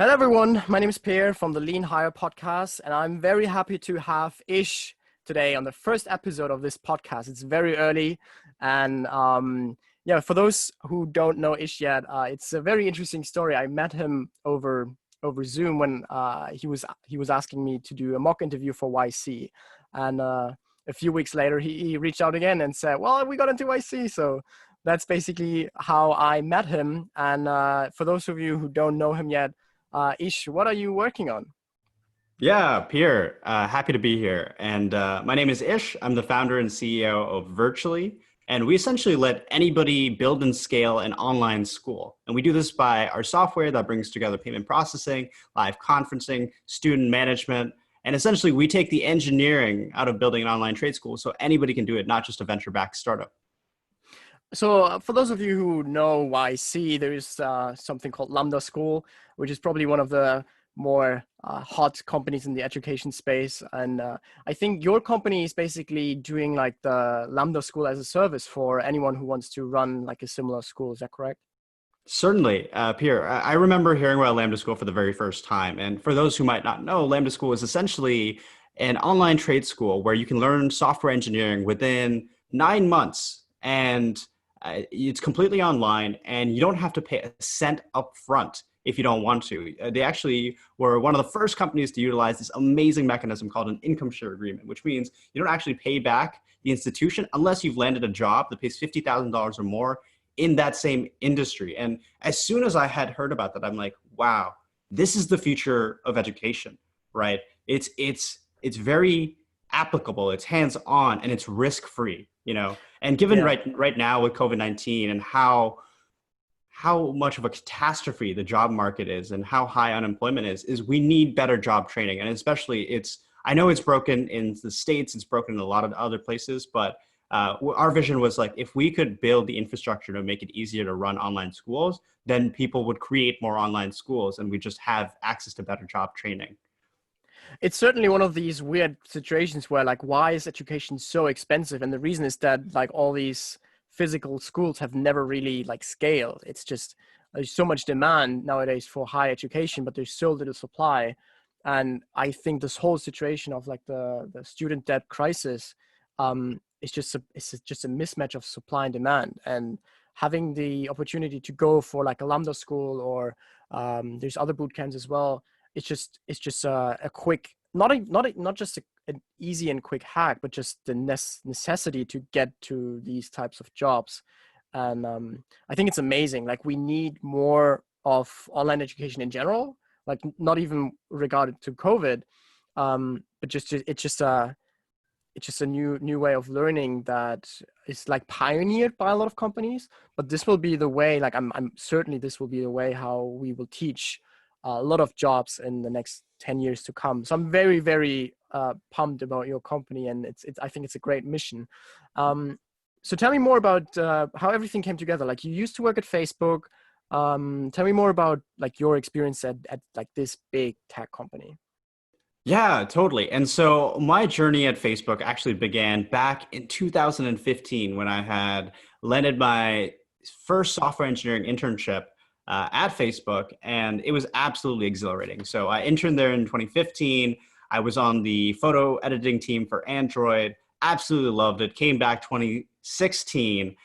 Hello, everyone. My name is Pierre from the Lean Hire podcast, and I'm very happy to have Ish today on the first episode of this podcast. It's very early, and yeah, for those who don't know Ish yet, it's a very interesting story. I met him over Zoom when he was asking me to do a mock interview for YC, and a few weeks later he reached out again and said, "Well, we got into YC," so. That's basically how I met him. And for those of you who don't know him yet, Ish, what are you working on? Yeah, Pierre, happy to be here. And my name is Ish. I'm the founder and CEO of Virtually. And we essentially let anybody build and scale an online school. And we do this by our software that brings together payment processing, live conferencing, student management. And essentially, we take the engineering out of building an online trade school so anybody can do it, not just a venture-backed startup. So for those of you who know YC, there is something called Lambda School, which is probably one of the more hot companies in the education space. And I think your company is basically doing like the Lambda School as a service for anyone who wants to run like a similar school. Is that correct? Certainly, Pierre. I remember hearing about Lambda School for the very first time. And for those who might not know, Lambda School is essentially an online trade school where you can learn software engineering within 9 months. And it's completely online, and you don't have to pay a cent up front if you don't want to. They actually were one of the first companies to utilize this amazing mechanism called an income share agreement, which means you don't actually pay back the institution unless you've landed a job that pays $50,000 or more in that same industry. And as soon as I had heard about that, I'm like, wow, this is the future of education, right? It's very applicable, it's hands-on, and it's risk-free, you know. And given Yeah. right now with COVID-19 and how much of a catastrophe the job market is and how high unemployment is we need better job training. And especially I know it's broken in the States, it's broken in a lot of other places, but our vision was like, if we could build the infrastructure to make it easier to run online schools, then people would create more online schools and we just have access to better job training. It's certainly one of these weird situations where like, why is education so expensive? And the reason is that like all these physical schools have never really like scaled. It's just there's so much demand nowadays for high education, but there's so little supply. And I think this whole situation of like the student debt crisis is just a mismatch of supply and demand. And having the opportunity to go for like a Lambda school or there's other boot camps as well, it's just a quick, not just an easy and quick hack, but just the necessity to get to these types of jobs. And I think it's amazing. Like we need more of online education in general, like not even regarded to COVID, but it's just a new way of learning that is like pioneered by a lot of companies. But this will be the way. Like I'm certainly this will be the way how we will teach a lot of jobs in the next 10 years to come. So I'm very, very pumped about your company, and it's I think it's a great mission. So tell me more about how everything came together. Like you used to work at Facebook. Tell me more about like your experience at like this big tech company. Yeah, totally. And so my journey at Facebook actually began back in 2015 when I had landed my first software engineering internship at Facebook, and it was absolutely exhilarating. So I interned there in 2015. I was on the photo editing team for Android, absolutely loved it. Came back 2016,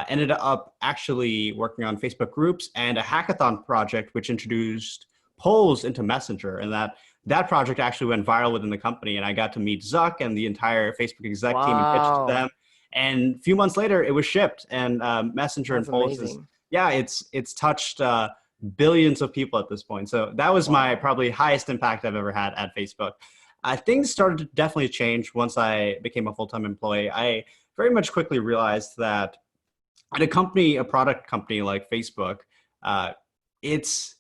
ended up actually working on Facebook groups and a hackathon project, which introduced polls into Messenger. And that project actually went viral within the company. And I got to meet Zuck and the entire Facebook exec team and pitch to Wow, them. And a few months later, it was shipped. And Messenger and that's polls is, amazing. yeah, it's touched billions of people at this point. So that was my Wow. probably highest impact I've ever had at Facebook. Things started to definitely change once I became a full-time employee. I very much quickly realized that at a product company like Facebook, uh, it's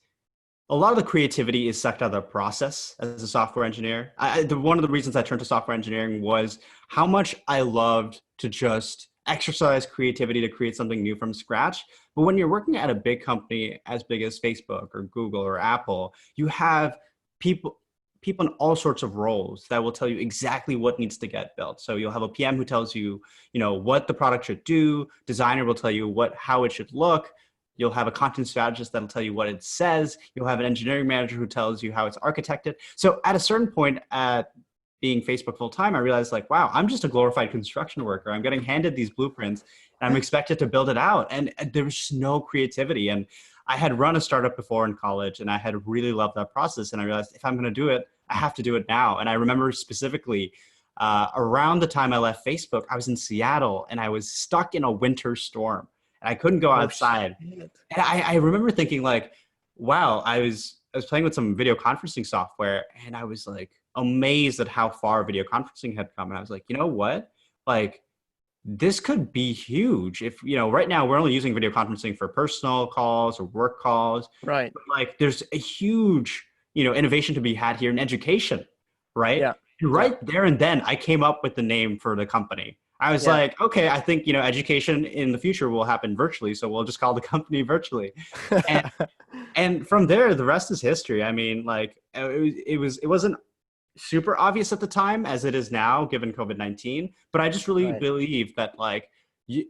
a lot of the creativity is sucked out of the process as a software engineer. One of the reasons I turned to software engineering was how much I loved to just exercise creativity to create something new from scratch. But when you're working at a big company as big as Facebook or Google or Apple, you have people in all sorts of roles that will tell you exactly what needs to get built. So you'll have a PM who tells you, what the product should do. Designer will tell you how it should look. You'll have a content strategist that'll tell you what it says. You'll have an engineering manager who tells you how it's architected. So at a certain point at being Facebook full time, I realized like, wow, I'm just a glorified construction worker. I'm getting handed these blueprints and I'm expected to build it out. And there was just no creativity. And I had run a startup before in college and I had really loved that process. And I realized if I'm going to do it, I have to do it now. And I remember specifically around the time I left Facebook, I was in Seattle and I was stuck in a winter storm and I couldn't go Oh, outside. shit. And I remember thinking like, wow, I was playing with some video conferencing software and I was like amazed at how far video conferencing had come. And I was like, you know what? Like this could be huge if, you know, right now we're only using video conferencing for personal calls or work calls. Right. But like there's a huge, you know, innovation to be had here in education, right? Yeah. And right there and then I came up with the name for the company. I was Yeah. like, okay, I think, you know, education in the future will happen virtually. So we'll just call the company virtually. And and from there, the rest is history. I mean, like it wasn't super obvious at the time as it is now, given COVID-19. But I just really Right. believe that like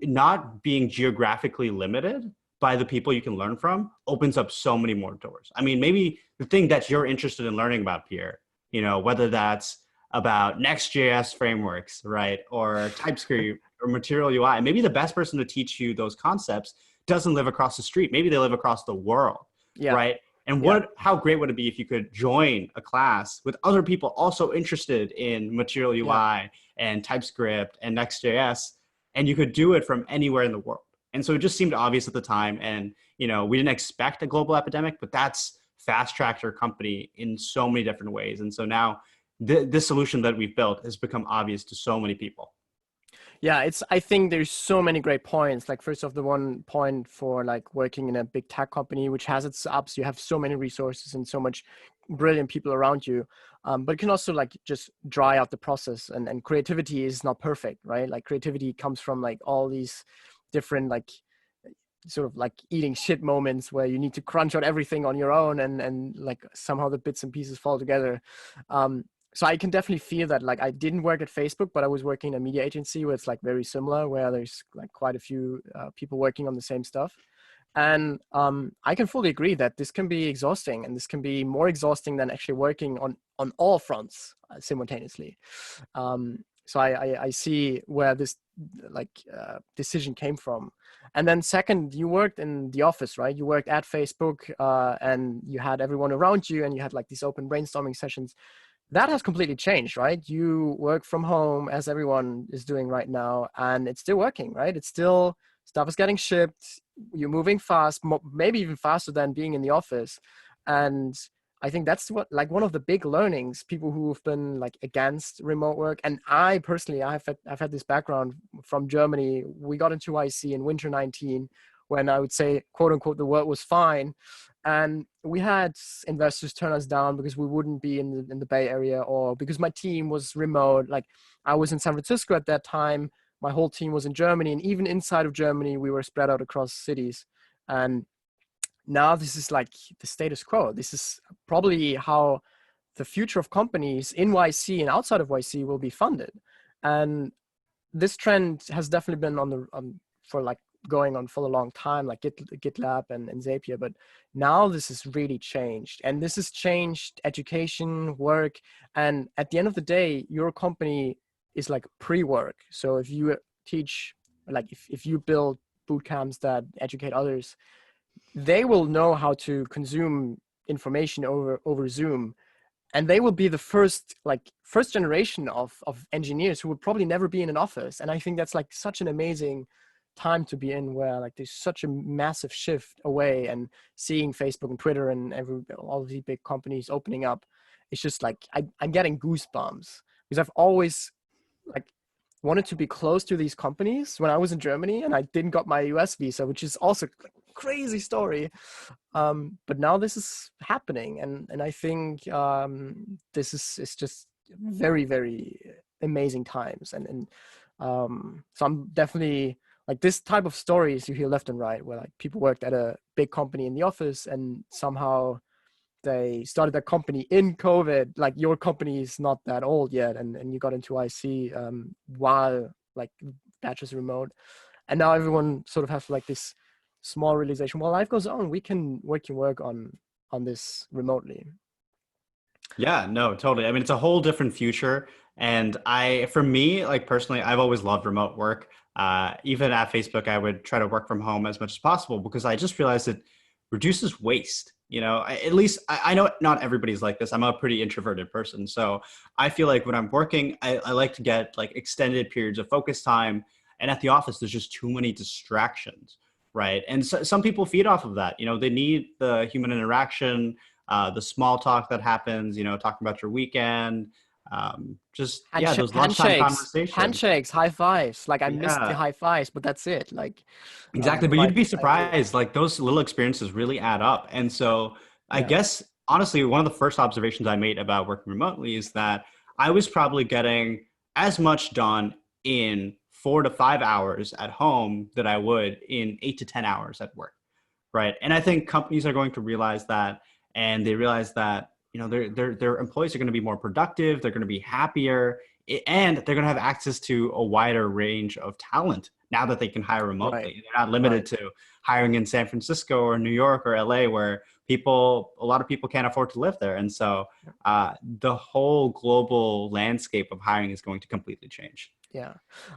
not being geographically limited by the people you can learn from opens up so many more doors. I mean, maybe the thing that you're interested in learning about, Pierre, you know, whether that's about Next.js frameworks, right, or TypeScript or Material UI, maybe the best person to teach you those concepts doesn't live across the street. Maybe they live across the world, Yeah. right? And Yeah. how great would it be if you could join a class with other people also interested in Material UI and TypeScript and Next.js, and you could do it from anywhere in the world. And so it just seemed obvious at the time. And, you know, we didn't expect a global epidemic, but that's fast-tracked our company in so many different ways. And so now this solution that we've built has become obvious to so many people. Yeah, I think there's so many great points. Like first off, the one point for like working in a big tech company, which has its ups, you have so many resources and so much brilliant people around you. But it can also like just dry out the process, and creativity is not perfect, right? Like creativity comes from like all these different like sort of like eating shit moments where you need to crunch out everything on your own, and like somehow the bits and pieces fall together. So I can definitely feel that. Like I didn't work at Facebook, but I was working in a media agency where it's like very similar, where there's like quite a few people working on the same stuff. And I can fully agree that this can be exhausting, and this can be more exhausting than actually working on all fronts simultaneously. So I see where this like decision came from. And then second, you worked in the office, right? You worked at Facebook, and you had everyone around you, and you had like these open brainstorming sessions. That has completely changed, right? You work from home as everyone is doing right now, and it's still working, right? It's still, stuff is getting shipped. You're moving fast, maybe even faster than being in the office. And I think that's what, like one of the big learnings, people who've been like against remote work. And I personally, I've had this background from Germany. We got into IC in winter 19, when I would say, quote unquote, the world was fine. And we had investors turn us down because we wouldn't be in the Bay Area, or because my team was remote. Like I was in San Francisco at that time. My whole team was in Germany, and even inside of Germany, we were spread out across cities. And now this is like the status quo. This is probably how the future of companies in YC and outside of YC will be funded. And this trend has definitely been for like going on for a long time, like GitLab and Zapier. But now this has really changed, and this has changed education, work. And at the end of the day, your company is like pre-work. So if you teach, like if you build boot camps that educate others, they will know how to consume information over Zoom, and they will be the first generation of engineers who would probably never be in an office. And I think that's like such an amazing time to be in, where like there's such a massive shift away, and seeing Facebook and Twitter and all these big companies opening up, it's just like I'm getting goosebumps, because I've always like wanted to be close to these companies when I was in Germany, and I didn't got my US visa, which is also like a crazy story. But now this is happening, and I think this is, it's just very, very amazing times. And so I'm definitely like, this type of stories you hear left and right, where like people worked at a big company in the office, and somehow they started their company in COVID. Like your company is not that old yet, and you got into IC while like batches remote, and now everyone sort of has like this small realization, well, life goes on. We can work on this remotely. Yeah, no, totally. I mean, it's a whole different future. And for me, like personally, I've always loved remote work. Even at Facebook, I would try to work from home as much as possible because I just realized it reduces waste. At least I know not everybody's like this. I'm a pretty introverted person. So I feel like when I'm working, I like to get like extended periods of focus time. And at the office, there's just too many distractions, right? And so, some people feed off of that. They need the human interaction, the small talk that happens, talking about your weekend, yeah, those lunchtime conversations. Handshakes, high fives. Like I missed the Yeah, high fives, but that's it. Like, exactly. But but you'd be I agree. surprised, like those little experiences really add up. And so I Yeah. guess honestly, one of the first observations I made about working remotely is that I was probably getting as much done in 4 to 5 hours at home that I would in 8 to 10 hours at work. Right. And I think companies are going to realize that, and they realize that, their employees are going to be more productive, they're going to be happier, and they're going to have access to a wider range of talent now that they can hire Right. remotely. They're not limited Right. to hiring in San Francisco or New York or LA, where a lot of people can't afford to live there. And so the whole global landscape of hiring is going to completely change. Yeah.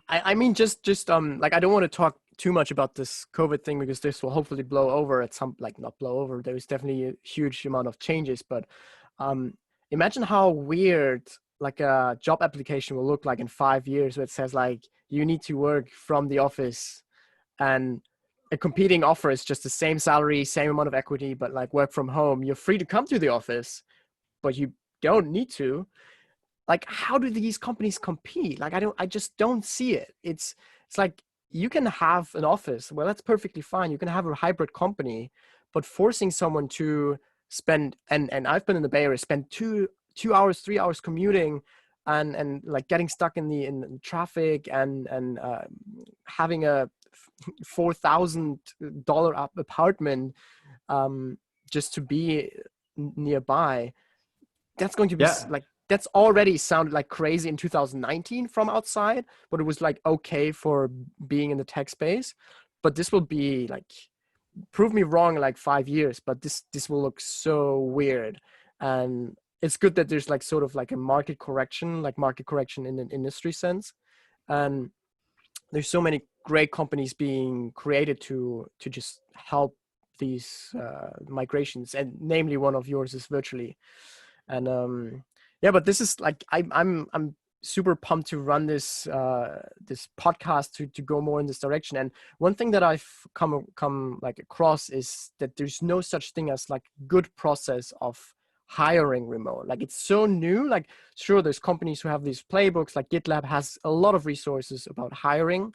I mean, just like I don't want to talk too much about this COVID thing because this will hopefully blow over at some, like not blow over. There is definitely a huge amount of changes, but um, imagine how weird like a job application will look like in 5 years, where it says like you need to work from the office, and a competing offer is just the same salary, same amount of equity, but like work from home. You're free to come to the office, but you don't need to. Like, how do these companies compete? Like, I just don't see it. It's like you can have an office, well, that's perfectly fine. You can have a hybrid company, but forcing someone to spend, and I've been in the Bay Area, spend 2 hours 3 hours commuting, and like getting stuck in traffic, and having a $4,000 apartment, um just to be nearby. That's going to be Yeah. like, that's already sounded like crazy in 2019 from outside, but it was like okay for being in the tech space. But this will be like, prove me wrong in like 5 years, but this will look so weird. And it's good that there's like sort of like a market correction in an industry sense. And there's so many great companies being created to just help these migrations, and namely one of yours is virtually. And yeah, but this is like, I'm super pumped to run this podcast to go more in this direction. And one thing that I've come like across is that there's no such thing as like good process of hiring remote. Like, it's so new. Like, sure, there's companies who have these playbooks, like GitLab has a lot of resources about hiring,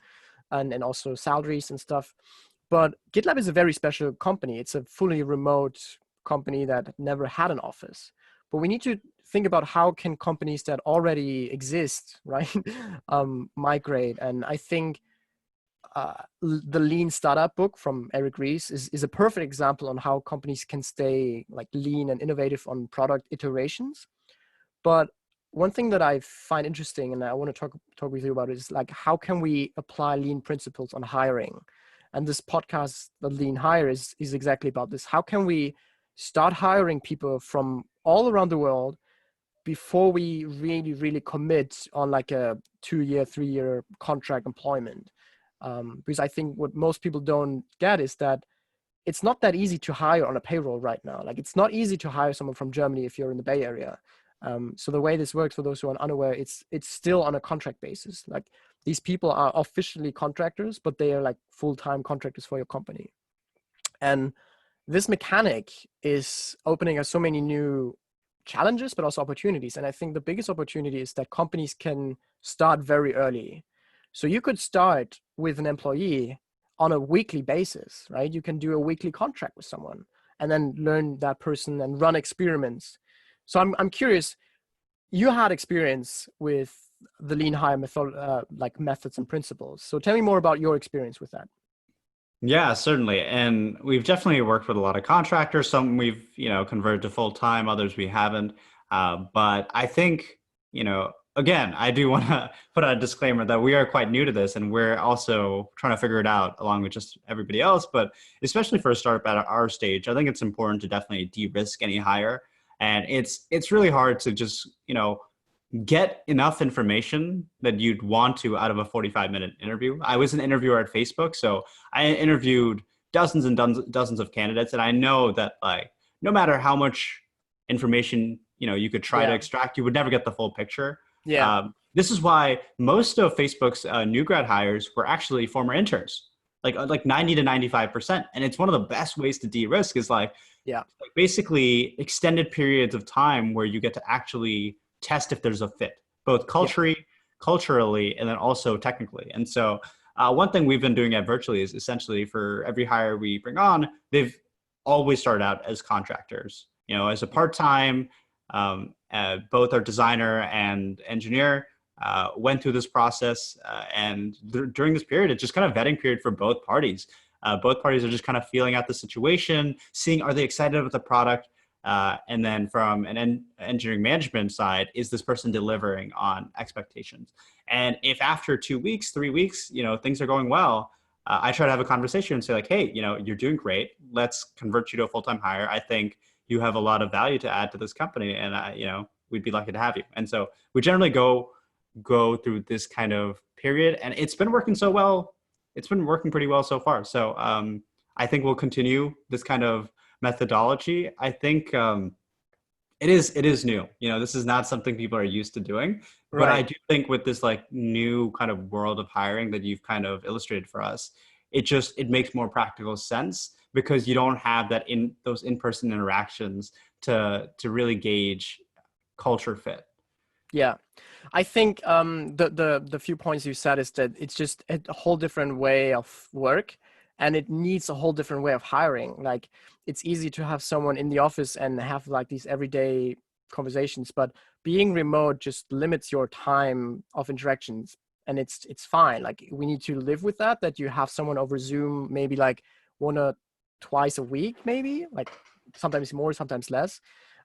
and also salaries and stuff. But GitLab is a very special company. It's a fully remote company that never had an office. But we need to think about how can companies that already exist, right, migrate. And I think the Lean Startup book from Eric Ries is a perfect example on how companies can stay like lean and innovative on product iterations. But one thing that I find interesting, and I want to talk with you about, is like, how can we apply lean principles on hiring? And this podcast, the Lean Hire, is exactly about this. How can we start hiring people from all around the world before we really commit on like a 2 year 3 year contract employment? Because I think what most people don't get is that it's not that easy to hire on a payroll right now. Like, it's not easy to hire someone from Germany if you're in the Bay Area. So the way this works, for those who are unaware, it's still on a contract basis. Like, these people are officially contractors, but they are like full-time contractors for your company. And this mechanic is opening us so many new challenges, but also opportunities. And I think the biggest opportunity is that companies can start very early. So you could start with an employee on a weekly basis, right? You can do a weekly contract with someone and then learn that person and run experiments. So I'm curious, you had experience with the lean hire method, like methods and principles. So tell me more about your experience with that. Yeah, certainly. And we've definitely worked with a lot of contractors. Some we've, converted to full time, others we haven't. But I think, again, I do want to put out a disclaimer that we are quite new to this and we're also trying to figure it out along with just everybody else. But especially for a startup at our stage, I think it's important to definitely de-risk any hire. And it's really hard to just, get enough information that you'd want to out of a 45-minute interview. I was an interviewer at Facebook, so I interviewed dozens and dozens of candidates, and I know that like no matter how much information you could try to Yeah. extract, you would never get the full picture. Yeah. This is why most of Facebook's new grad hires were actually former interns, like 90 to 95%. And it's one of the best ways to de-risk is Yeah. like basically extended periods of time where you get to actually test if there's a fit, both Yeah. culturally, and then also technically. And so one thing we've been doing at Virtually is essentially for every hire we bring on, they've always started out as contractors, as a part-time, both our designer and engineer went through this process. And during this period, it's just kind of vetting period for both parties. Both parties are just kind of feeling out the situation, seeing are they excited about the product, and then from an engineering management side, is this person delivering on expectations? And if after 2 weeks, 3 weeks, things are going well, I try to have a conversation and say like, hey, you're doing great. Let's convert you to a full-time hire. I think you have a lot of value to add to this company, and we'd be lucky to have you. And so we generally go through this kind of period, and it's been working so well. It's been working pretty well so far. So I think we'll continue this kind of methodology. I think it is new. This is not something people are used to doing. But I Right. do think with this like new kind of world of hiring that you've kind of illustrated for us, it makes more practical sense because you don't have those in-person interactions to really gauge culture fit. Yeah, I think the few points you said is that it's just a whole different way of work, and it needs a whole different way of hiring. Like it's easy to have someone in the office and have like these everyday conversations, but being remote just limits your time of interactions, and it's fine. Like we need to live with that. That you have someone over Zoom, maybe like one or twice a week, maybe like sometimes more, sometimes less.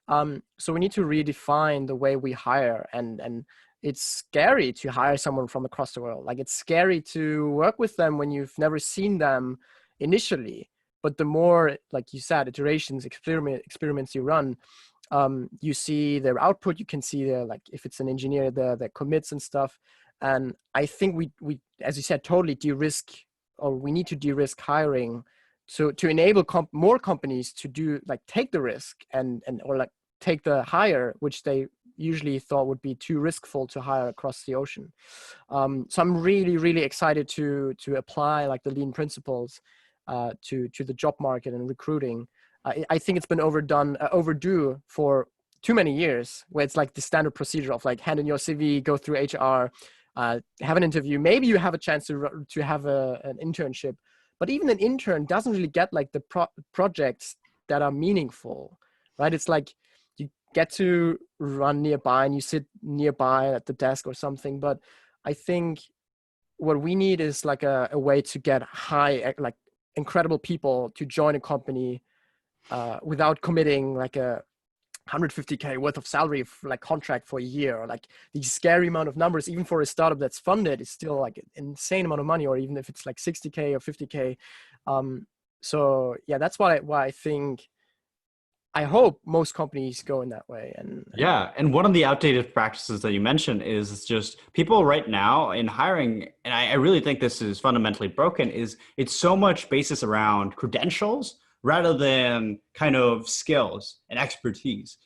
So we need to redefine the way we hire, and it's scary to hire someone from across the world. Like it's scary to work with them when you've never seen them initially. But the more, like you said, iterations, experiments you run, you see their output. You can see their, like if it's an engineer, their commits and stuff. And I think we as you said, totally de-risk, or we need to de-risk hiring to enable more companies to do like take the risk and or like take the hire, which they usually thought would be too riskful to hire across the ocean. So I'm really excited to apply like the lean principles to the job market and recruiting. I think it's been overdue for too many years, where it's like the standard procedure of like hand in your CV, go through HR, have an interview. Maybe you have a chance to have an internship, but even an intern doesn't really get like the projects that are meaningful, right? It's like you get to run nearby and you sit nearby at the desk or something. But I think what we need is like a way to get like incredible people to join a company without committing like a 150K worth of salary like contract for a year, or like the scary amount of numbers. Even for a startup that's funded, it's still like an insane amount of money, or even if it's like 60K or 50K. So yeah, that's why I think, I hope most companies go in that way. And Yeah, and one of the outdated practices that you mentioned is just people right now in hiring, and I really think this is fundamentally broken, is it's so much basis around credentials rather than kind of skills and expertise,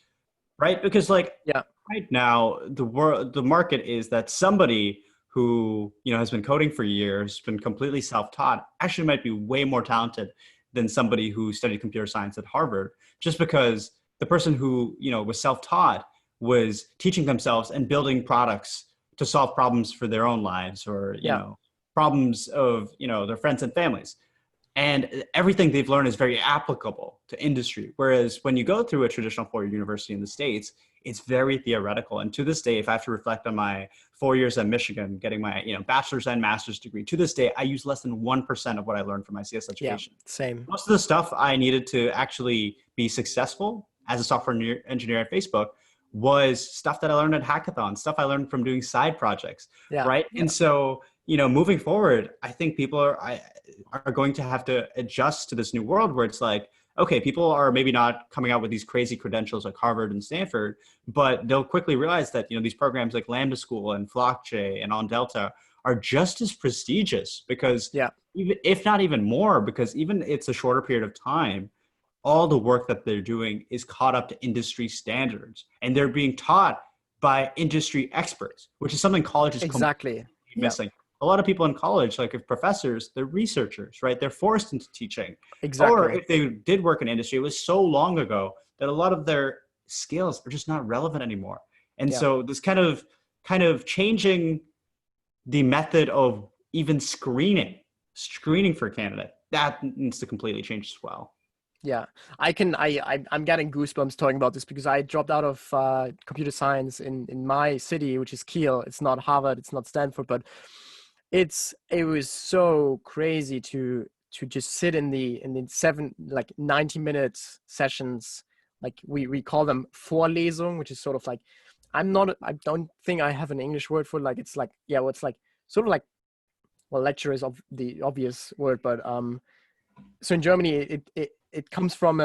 right? Because like yeah, right now, the market is that somebody who has been coding for years, been completely self-taught, actually might be way more talented than somebody who studied computer science at Harvard, just because the person who was self-taught was teaching themselves and building products to solve problems for their own lives, or yeah, problems of their friends and families. And everything they've learned is very applicable to industry. Whereas when you go through a traditional four-year university in the States, it's very theoretical. And to this day, if I have to reflect on my 4 years at Michigan, getting my bachelor's and master's degree, to this day, I use less than 1% of what I learned from my CS yeah, education. same. Most of the stuff I needed to actually be successful as a software engineer at Facebook was stuff that I learned at hackathons, stuff I learned from doing side projects, Yeah. right? Yeah. And so, moving forward, I think people are going to have to adjust to this new world where it's like, okay, people are maybe not coming out with these crazy credentials like Harvard and Stanford, but they'll quickly realize that, these programs like Lambda School and FlockJ and On Delta are just as prestigious because Yeah. even if not even more, because even it's a shorter period of time, all the work that they're doing is caught up to industry standards and they're being taught by industry experts, which is something college is Exactly. Yeah. missing. A lot of people in college, like if professors, they're researchers, right? They're forced into teaching. Or Exactly. if they did work in industry, it was so long ago that a lot of their skills are just not relevant anymore. And Yeah. so this kind of changing the method of even screening for a candidate, that needs to completely change as well. Yeah, I'm getting goosebumps talking about this because I dropped out of computer science in my city, which is Kiel. It's not Harvard, it's not Stanford, but it was so crazy to just sit in the 90 minute sessions. Like we call them Vorlesung, which is sort of like, I don't think I have an English word for it. Like it's like, yeah, well, it's like sort of like, well, lecture is of the obvious word, but so in Germany it comes from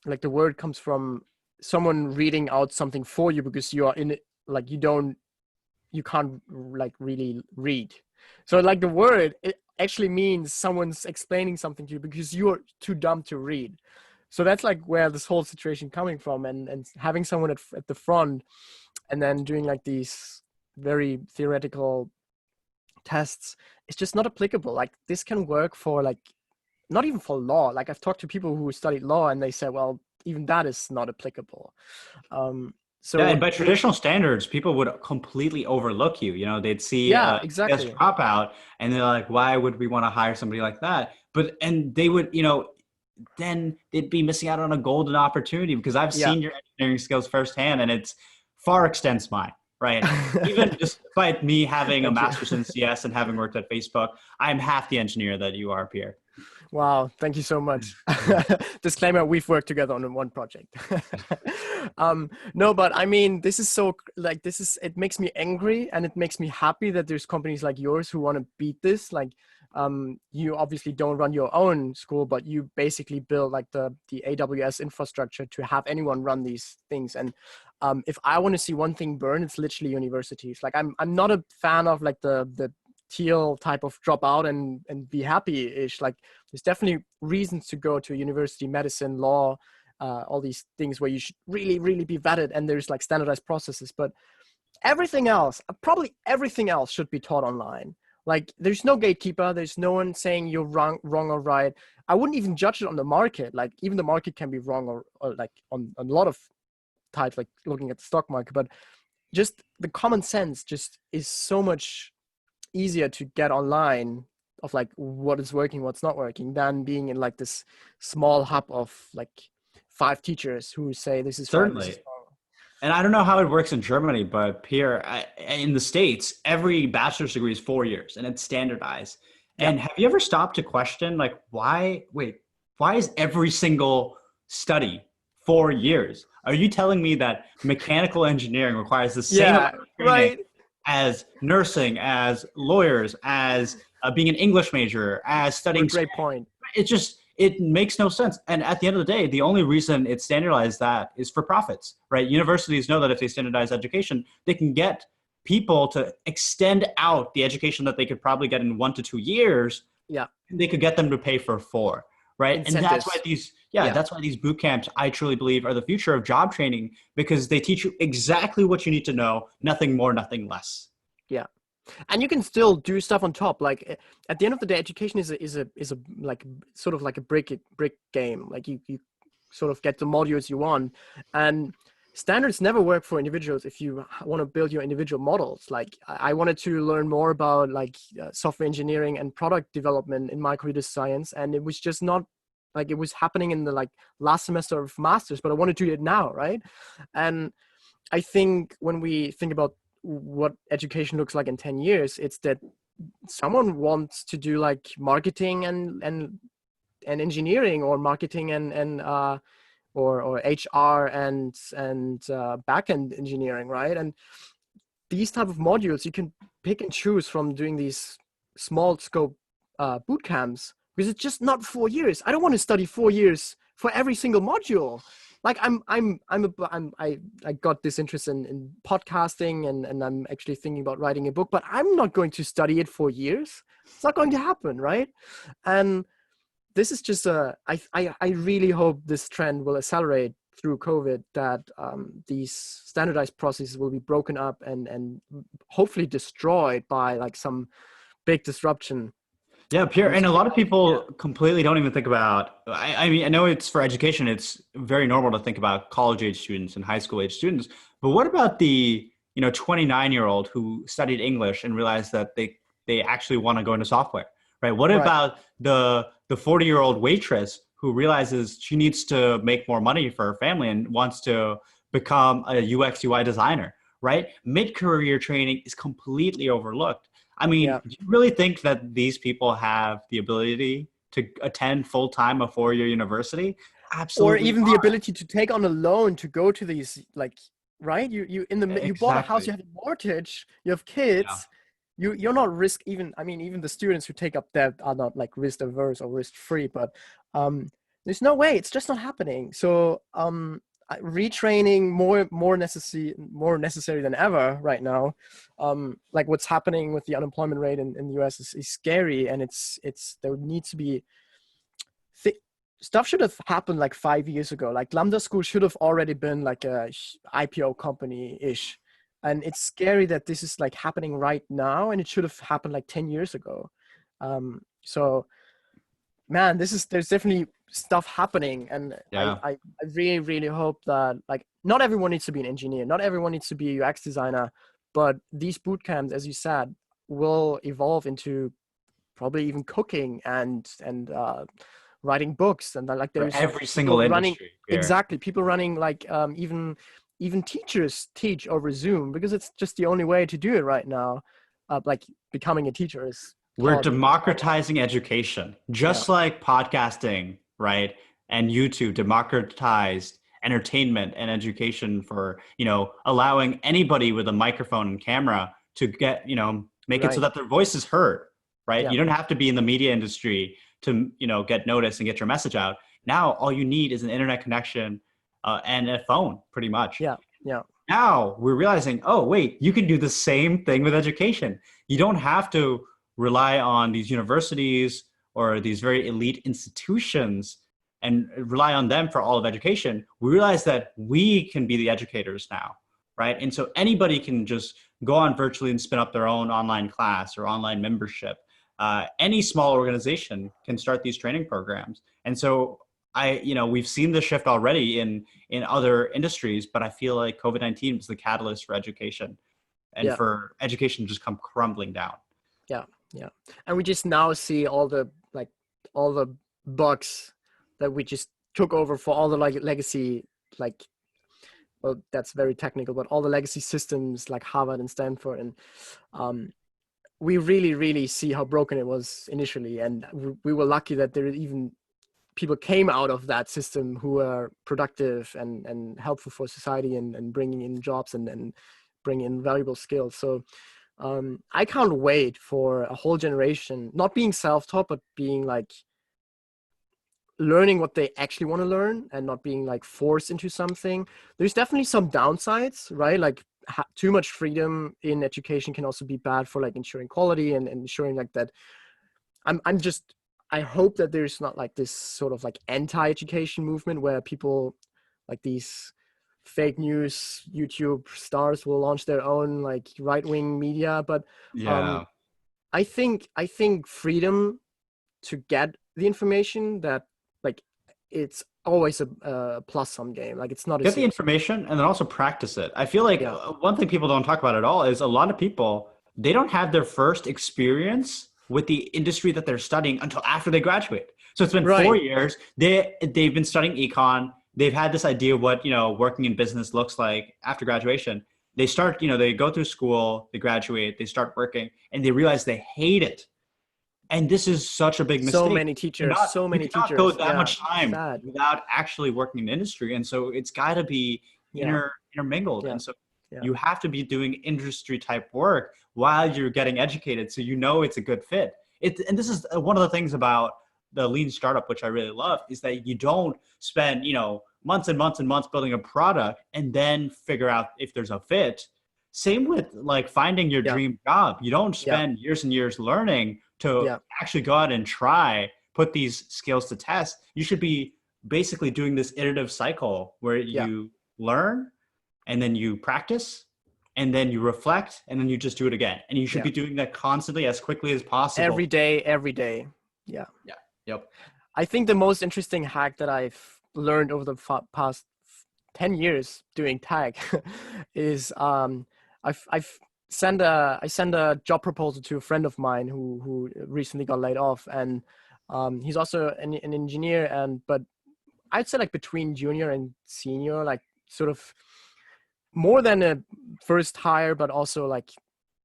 like the word comes from someone reading out something for you because you are in it, like you can't like really read. So like the word, it actually means someone's explaining something to you because you're too dumb to read. So that's like where this whole situation coming from, and having someone at the front and then doing like these very theoretical tests, it's just not applicable. Like this can work for like, not even for law. Like I've talked to people who studied law and they said, well, even that is not applicable. So Yeah, and by traditional standards, people would completely overlook you. They'd see yeah, as exactly. dropout, and they're like, "Why would we want to hire somebody like that?" And they would, then they'd be missing out on a golden opportunity because I've Yeah. seen your engineering skills firsthand, and it's far extends mine. Right. Even despite me having a Thank you. master's in CS and having worked at Facebook, I'm half the engineer that you are, Pierre. Wow, thank you so much. Disclaimer, we've worked together on one project. No, but I mean, this is so like, it makes me angry and it makes me happy that there's companies like yours who want to beat this. Like, you obviously don't run your own school, but you basically build like the AWS infrastructure to have anyone run these things. And if I want to see one thing burn, it's literally universities. Like I'm not a fan of like the teal type of drop out and be happy-ish. Like there's definitely reasons to go to a university, medicine, law, all these things where you should really, really be vetted and there's like standardized processes. But everything else, probably everything else should be taught online. Like there's no gatekeeper. There's no one saying you're wrong or right. I wouldn't even judge it on the market. Like even the market can be wrong or like on a lot of types, like looking at the stock market, but just the common sense just is so much easier to get online of like what is working, what's not working, than being in like this small hub of like 5 teachers who say this is right, this is Certainly. wrong. And I don't know how it works in Germany, but Pierre, in the States, every bachelor's degree is 4 years and it's standardized. Yeah. And have you ever stopped to question, like, why is every single study 4 years? Are you telling me that mechanical engineering requires the same Yeah, amount of training right. as nursing, as lawyers, as being an English major, as What a studying great Spanish? point. It makes no sense. And at the end of the day, the only reason it's standardized that is for profits, right? Universities know that if they standardize education, they can get people to extend out the education that they could probably get in 1 to 2 years. Yeah. And they could get them to pay for 4, right? And Incentives. that's why these boot camps, I truly believe, are the future of job training because they teach you exactly what you need to know, nothing more, nothing less. Yeah. And you can still do stuff on top. Like at the end of the day, education is a like sort of like a brick game. Like you sort of get the modules you want, and standards never work for individuals. If you want to build your individual models, like I wanted to learn more about like software engineering and product development in my computer science, and it was just not like it was happening in the like last semester of masters, but I wanted to do it now, right? And I think when we think about what education looks like in 10 years, it's that someone wants to do like marketing and engineering, or marketing and or HR and backend engineering, right? And these type of modules you can pick and choose from doing these small scope boot camps, because it's just not 4 years. I don't want to study 4 years for every single module. Like I got this interest in podcasting, and I'm actually thinking about writing a book, but I'm not going to study it for years. It's not going to happen, right? And this is just I really hope this trend will accelerate through COVID, that these standardized processes will be broken up and hopefully destroyed by like some big disruption. Yeah, Pierre, and a lot of people completely don't even think about, I mean, I know it's for education, it's very normal to think about college age students and high school age students, but what about the, 29-year-old who studied English and realized that they actually want to go into software, right? What about the 40-year-old waitress who realizes she needs to make more money for her family and wants to become a UX UI designer, right? Mid-career training is completely overlooked. I mean, do you really think that these people have the ability to attend full-time a 4-year university? Absolutely. Or even the ability to take on a loan to go to these, like, right? You bought a house, you have a mortgage, you have kids, you're not even the students who take up debt are not like risk averse or risk free, but there's no way, it's just not happening. So retraining more necessary than ever right now. Like what's happening with the unemployment rate in the US is scary, and there needs to be stuff should have happened like 5 years ago. Like Lambda school should have already been like a IPO company-ish. And it's scary that this is like happening right now, and it should have happened like 10 years ago. So man, there's definitely stuff happening. And I really, really hope that like, not everyone needs to be an engineer. Not everyone needs to be a UX designer, but these boot camps, as you said, will evolve into probably even cooking and writing books, and like there's every single industry. Exactly, people running like even teachers teach over Zoom, because it's just the only way to do it right now. Like becoming a teacher is we're democratizing education, just like podcasting, right? And YouTube democratized entertainment and education for, allowing anybody with a microphone and camera to get, make it so that their voice is heard, right? You don't have to be in the media industry to, get noticed and get your message out. Now, all you need is an internet connection and a phone, pretty much. Yeah. Now we're realizing, oh, wait, you can do the same thing with education. You don't have to rely on these universities or these very elite institutions and rely on them for all of education. We realize that we can be the educators now, right? And so anybody can just go on virtually and spin up their own online class or online membership. Any small organization can start these training programs. And so we've seen the shift already in other industries, but I feel like COVID-19 was the catalyst for education and for education to just come crumbling down. Yeah. And we just now see all the bugs that we just took over for all the legacy, well, that's very technical, but all the legacy systems like Harvard and Stanford. And we really, really see how broken it was initially. And we were lucky that there even people came out of that system who are productive and helpful for society and bringing in jobs and bring in valuable skills. So I can't wait for a whole generation, not being self-taught, but being like learning what they actually want to learn and not being like forced into something. There's definitely some downsides, right? Like too much freedom in education can also be bad for like ensuring quality and ensuring like that. I hope that there's not like this sort of like anti-education movement where people like these fake news YouTube stars will launch their own like right-wing media. But I think freedom to get the information, that like it's always a plus-sum game. Like it's not get the information and then also practice it. I feel like one thing people don't talk about at all is a lot of people, they don't have their first experience with the industry that they're studying until after they graduate. So it's been 4 years. They've been studying econ. They've had this idea of what, working in business looks like after graduation. They start, they go through school, they graduate, they start working, and they realize they hate it. And this is such a big So mistake. many teachers, so You many cannot go teachers. that Yeah, much time sad. without actually working in the industry. And so it's got to be Yeah, intermingled. yeah, And so yeah, you have to be doing industry type work while you're getting educated, so you know it's a good fit. And this is one of the things about the lean startup, which I really love, is that you don't spend, months and months and months building a product and then figure out if there's a fit. Same with like finding your yeah, dream job. You don't yeah, spend years and years learning to yeah, actually go out and try, put these skills to test. You should be basically doing this iterative cycle where yeah, you learn and then you practice and then you reflect and then you just do it again. And you should yeah. be doing that constantly as quickly as possible. Every day, every day. Yeah. Yeah. Yep. I think the most interesting hack that I've learned over the past 10 years doing tag is I sent a job proposal to a friend of mine who recently got laid off, and he's also an engineer, but I'd say like between junior and senior, like sort of more than a first hire, but also like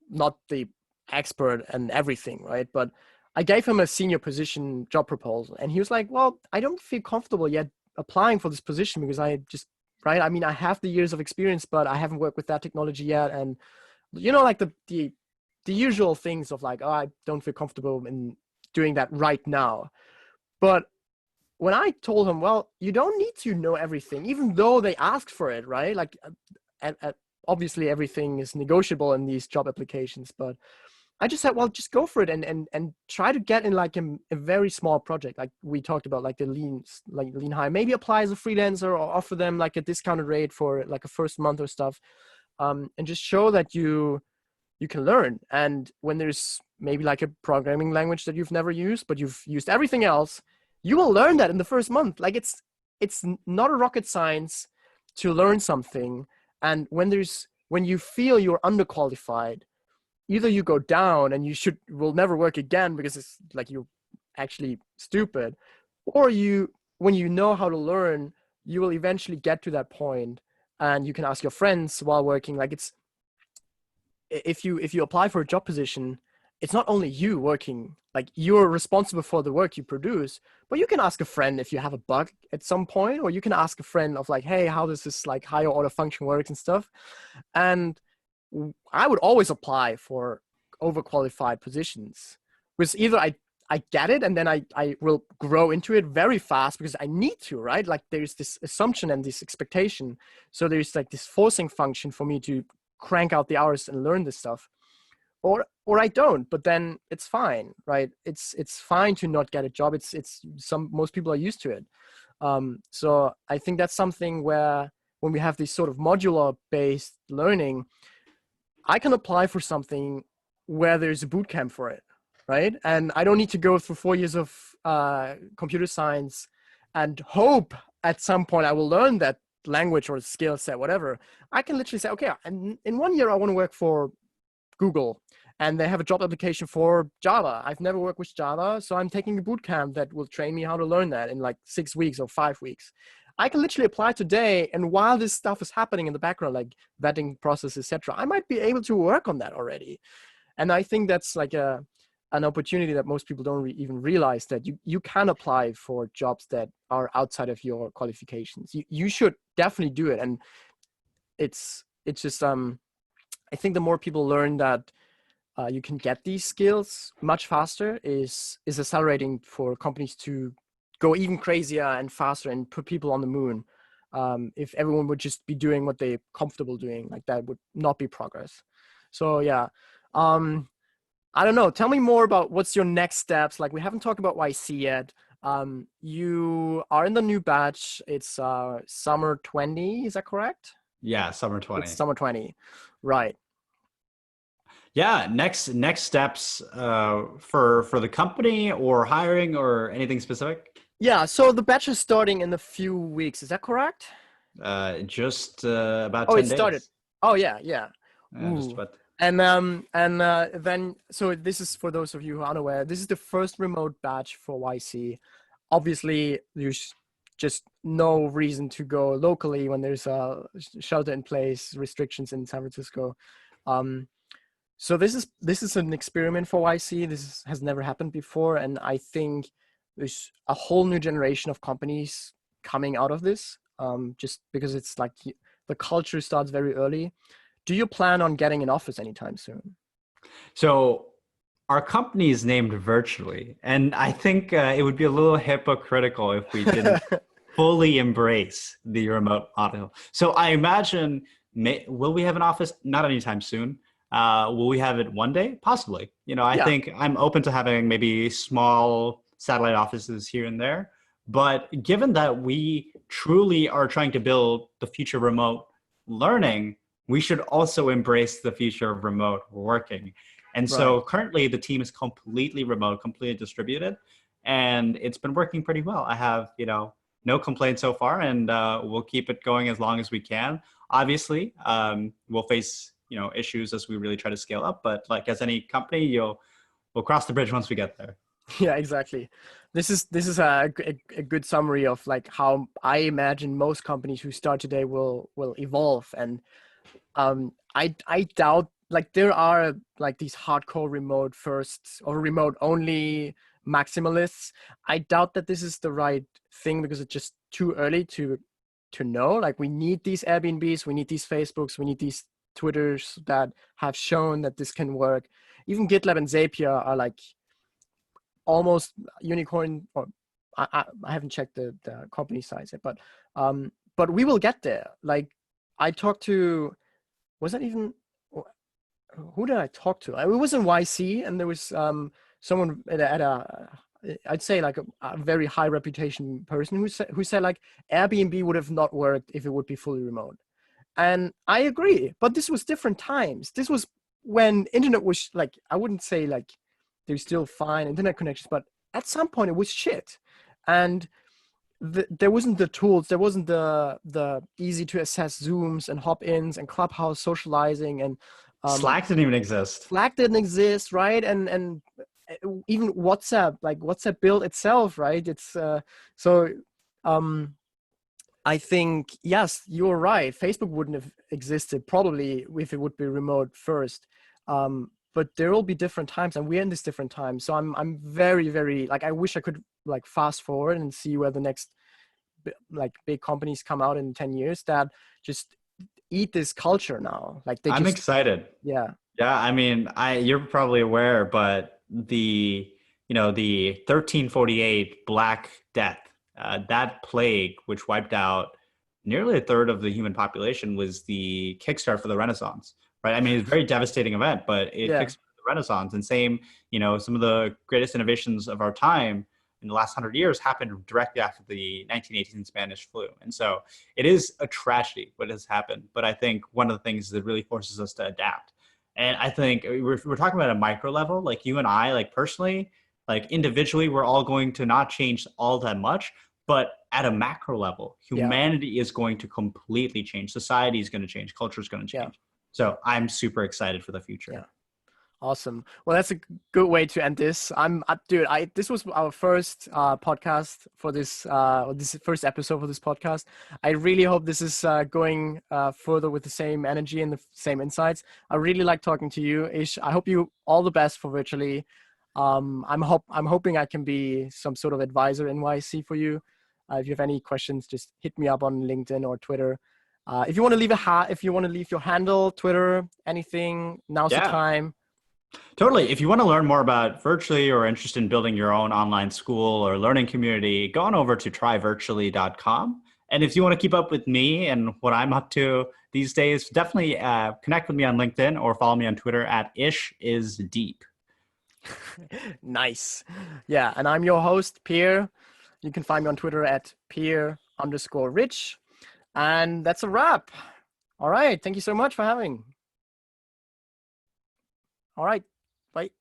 not the expert and everything, right? But I gave him a senior position job proposal, and he was like, "Well, I don't feel comfortable yet applying for this position because I just, right? I mean, I have the years of experience, but I haven't worked with that technology yet, and like the usual things of like, oh, I don't feel comfortable in doing that right now." But when I told him, well, you don't need to know everything, even though they asked for it, right? Like, obviously everything is negotiable in these job applications, but I just said, well, just go for it and try to get in like a very small project. Like we talked about, like the lean hire, maybe apply as a freelancer or offer them like a discounted rate for like a first month or stuff. And just show that you can learn. And when there's maybe like a programming language that you've never used, but you've used everything else, you will learn that in the first month. Like it's not a rocket science to learn something. And when you feel you're underqualified, either you go down and will never work again because it's like you're actually stupid, or when you know how to learn, you will eventually get to that point and you can ask your friends while working. Like if you apply for a job position, it's not only you working, like you're responsible for the work you produce, but you can ask a friend if you have a bug at some point, or you can ask a friend of like, hey, how does this like higher order function works and stuff. And I would always apply for overqualified positions, because either I get it and then I will grow into it very fast because I need to, right? Like there's this assumption and this expectation. So there's like this forcing function for me to crank out the hours and learn this stuff, or I don't, but then it's fine, right? It's fine to not get a job. Most people are used to it. So I think that's something where when we have this sort of modular based learning, I can apply for something where there's a boot camp for it, right? And I don't need to go through 4 years of computer science and hope at some point I will learn that language or skill set, whatever. I can literally say, okay, and in 1 year I want to work for Google, and they have a job application for Java. I've never worked with Java, so I'm taking a boot camp that will train me how to learn that in like 6 weeks or 5 weeks. I can literally apply today, and while this stuff is happening in the background, like vetting process, etc., I might be able to work on that already. And I think that's like an opportunity that most people don't even realize, that you can apply for jobs that are outside of your qualifications. You should definitely do it. And it's just I think the more people learn that you can get these skills much faster is accelerating for companies to go even crazier and faster and put people on the moon. If everyone would just be doing what they're comfortable doing, like that would not be progress. So yeah, I don't know. Tell me more about what's your next steps. Like we haven't talked about YC yet. You are in the new batch. It's summer 20. Is that correct? Yeah, summer It's 20. summer 20, right? Yeah, next steps for the company or hiring or anything specific? Yeah. So the batch is starting in a few weeks. Is that correct? Just about Oh, it 10 started. days. Oh yeah, yeah. Just Ooh. about. And then so this is for those of you who are unaware. This is the first remote batch for YC. Obviously, there's just no reason to go locally when there's shelter in place restrictions in San Francisco. Um, So this is an experiment for YC. Has never happened before, and I think there's a whole new generation of companies coming out of this. Just because it's like the culture starts very early. Do you plan on getting an office anytime soon? So our company is named Virtually, and I think it would be a little hypocritical if we didn't fully embrace the remote model. So I imagine, will we have an office? Not anytime soon. Will we have it one day? Possibly. I Yeah, think I'm open to having maybe small satellite offices here and there. But given that we truly are trying to build the future remote learning, we should also embrace the future of remote working. And right. so currently the team is completely remote, completely distributed, and it's been working pretty well. I have, no complaints so far, and we'll keep it going as long as we can. Obviously, we'll face, issues as we really try to scale up, but like as any company, we'll cross the bridge once we get there. Yeah, exactly. This is a good summary of like how I imagine most companies who start today will evolve. And I doubt, like, there are like these hardcore remote firsts or remote only maximalists. I doubt that this is the right thing because it's just too early to know. Like, we need these Airbnbs, we need these Facebooks, we need these Twitters that have shown that this can work. Even GitLab and Zapier are like almost unicorn, or I haven't checked the company size yet, but we will get there. Like, I talked to, was that even, who did I talk to? It was in YC, and there was someone at a I'd say like a very high reputation person who said like Airbnb would have not worked if it would be fully remote. And I agree, but this was different times. This was when internet was like, I wouldn't say like there's still fine internet connections, but at some point it was shit. And there wasn't the tools, there wasn't the easy to access Zooms and hop-ins and Clubhouse socializing, and Slack didn't even exist. Slack didn't exist, right? And even WhatsApp, like WhatsApp built itself, right? It's so um I think, yes, you're right. Facebook wouldn't have existed probably if it would be remote first. But there will be different times, and we're in this different time. So I'm very, very, like, I wish I could like fast forward and see where the next like big companies come out in 10 years that just eat this culture now. Like, they I'm just, excited. yeah, Yeah, I mean, you're probably aware, but the 1348 Black Death, that plague which wiped out nearly a third of the human population, was the kickstart for the Renaissance, right? I mean, it's a very devastating event, but it yeah, kickstarted the Renaissance. And same, some of the greatest innovations of our time in the last 100 years happened directly after the 1918 Spanish flu. And so it is a tragedy what has happened, but I think one of the things that really forces us to adapt. And I think we're talking about a micro level, like you and I, like personally, like individually, we're all going to not change all that much, but at a macro level, yeah, humanity is going to completely change. Society is going to change. Culture is going to yeah, change. So I'm super excited for the future. yeah. Awesome. Well, that's a good way to end this. Dude. This was our first podcast for this first episode for this podcast. I really hope this is going further with the same energy and the same insights. I really like talking to you, Ish. I hope you all the best for Virtually. I'm hoping I can be some sort of advisor in YC for you. If you have any questions, just hit me up on LinkedIn or Twitter. If you want to leave your handle, Twitter, anything, now's the Yeah. time. Totally. If you want to learn more about Virtually or interested in building your own online school or learning community, go on over to tryvirtually.com. And if you want to keep up with me and what I'm up to these days, definitely connect with me on LinkedIn or follow me on Twitter at ishisdeep. Nice. Yeah. And I'm your host, Pierre. You can find me on Twitter at Pierre_Rich. And that's a wrap. All right. Thank you so much for having. All right. Bye.